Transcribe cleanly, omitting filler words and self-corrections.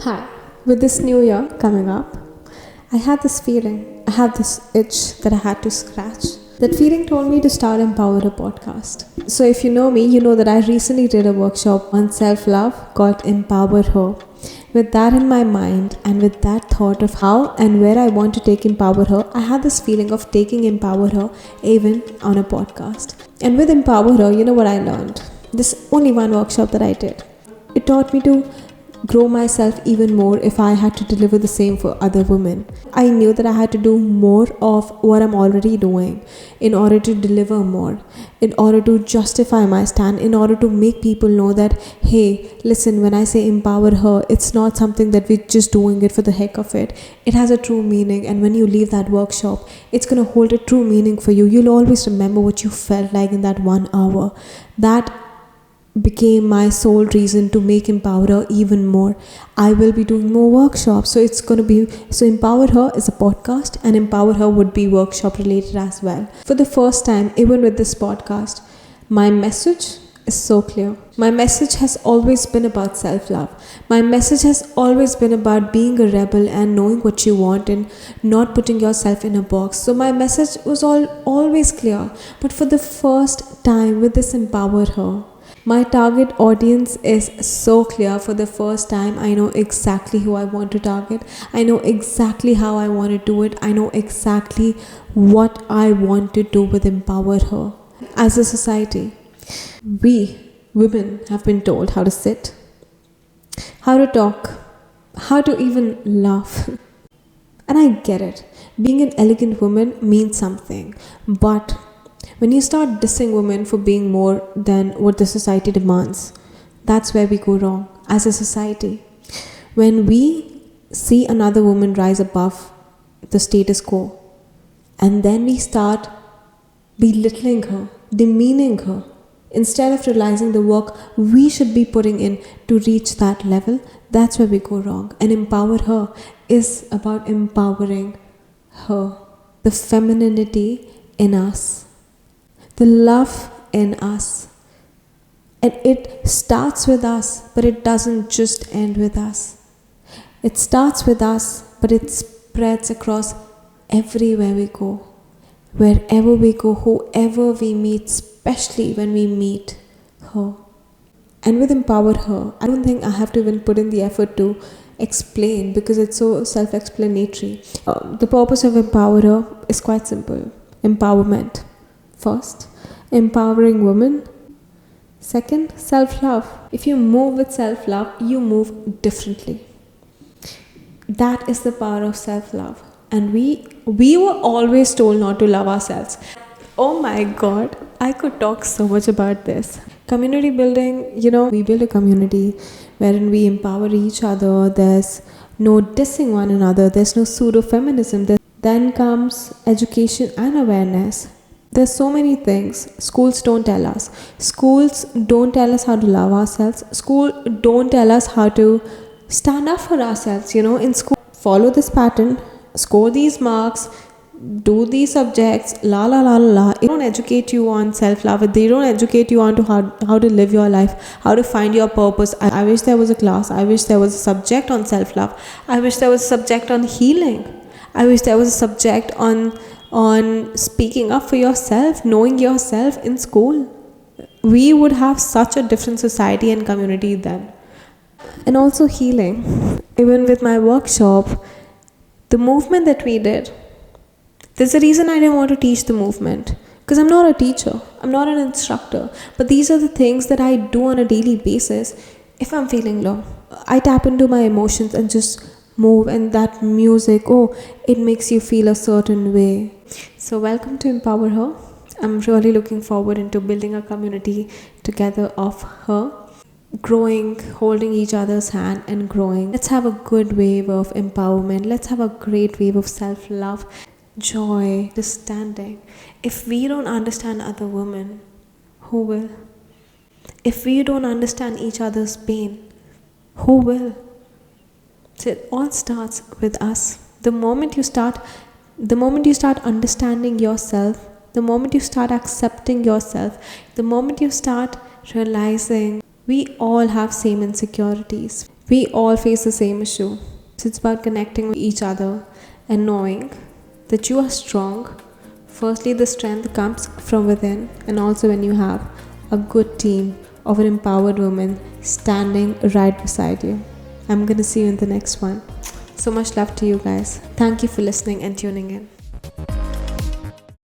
Hi, with this new year coming up, I had this feeling, I had this itch that I had to scratch. That feeling told me to start Empower a podcast. So, if you know me, you know that I recently did a workshop on self love called Empower Her. With that in my mind and with that thought of how and where I want to take Empower Her, I had this feeling of taking Empower Her even on a podcast. And with Empower Her, you know what I learned? This only one workshop that I did. It taught me to grow myself even more if I had to deliver the same for other women. I knew that I had to do more of what I'm already doing in order to deliver more, in order to justify my stand, in order to make people know that, hey, listen, when I say empower her, it's not something that we're just doing it for the heck of it. It has a true meaning, and when you leave that workshop, it's going to hold a true meaning for you. You'll always remember what you felt like in that 1 hour. That became my sole reason to make Empower Her even more. I will be doing more workshops, so Empower Her is a podcast, and Empower Her would be workshop related as well. For the first time, even with this podcast, my message is so clear. My message has always been about self-love. My message has always been about being a rebel and knowing what you want and not putting yourself in a box. So my message was always clear. But for the first time with this Empower Her, my target audience is so clear. For the first time, I know exactly who I want to target. I know exactly how I want to do it. I know exactly what I want to do with Empower Her. As a society, we women have been told how to sit, how to talk, how to even laugh. And I get it. Being an elegant woman means something, but when you start dissing women for being more than what the society demands, that's where we go wrong as a society. When we see another woman rise above the status quo, and then we start belittling her, demeaning her, instead of realizing the work we should be putting in to reach that level, that's where we go wrong. And Empower Her is about empowering her, the femininity in us, the love in us. And it starts with us, but it doesn't just end with us. It starts with us, but it spreads across everywhere we go. Wherever we go, whoever we meet, especially when we meet her. And with Empower Her, I don't think I have to even put in the effort to explain, because it's so self-explanatory. The purpose of Empower Her is quite simple. Empowerment. First, empowering women. Second, self-love. If you move with self-love, you move differently. That is the power of self-love. And we were always told not to love ourselves. Oh my God, I could talk so much about this. Community building, we build a community wherein we empower each other. There's no dissing one another. There's no pseudo-feminism. Then comes education and awareness. There's so many things schools don't tell us. Schools don't tell us how to love ourselves. School don't tell us how to stand up for ourselves. In school, follow this pattern, score these marks, do these subjects, la la la la. They don't educate you on self-love. They don't educate you on to how to live your life, how to find your purpose. I wish there was a class. I wish there was a subject on self-love. I wish there was a subject on healing. I wish there was a subject on speaking up for yourself, knowing yourself in school. We would have such a different society and community then. And also healing. Even with my workshop, the movement that we did, there's a reason I didn't want to teach the movement, because I'm not a teacher, I'm not an instructor, but these are the things that I do on a daily basis. If I'm feeling low, I tap into my emotions and just move, and that music, it makes you feel a certain way. So welcome to Empower Her. I'm really looking forward into building a community together of her, growing, holding each other's hand and growing. Let's have a good wave of empowerment. Let's have a great wave of self-love, joy, understanding. If we don't understand other women, who will? If we don't understand each other's pain, who will? So it all starts with us. The moment you start understanding yourself, the moment you start accepting yourself, the moment you start realizing we all have same insecurities. We all face the same issue. So it's about connecting with each other and knowing that you are strong. Firstly, the strength comes from within, and also when you have a good team of an empowered woman standing right beside you. I'm gonna see you in the next one. So much love to you guys. Thank you for listening and tuning in.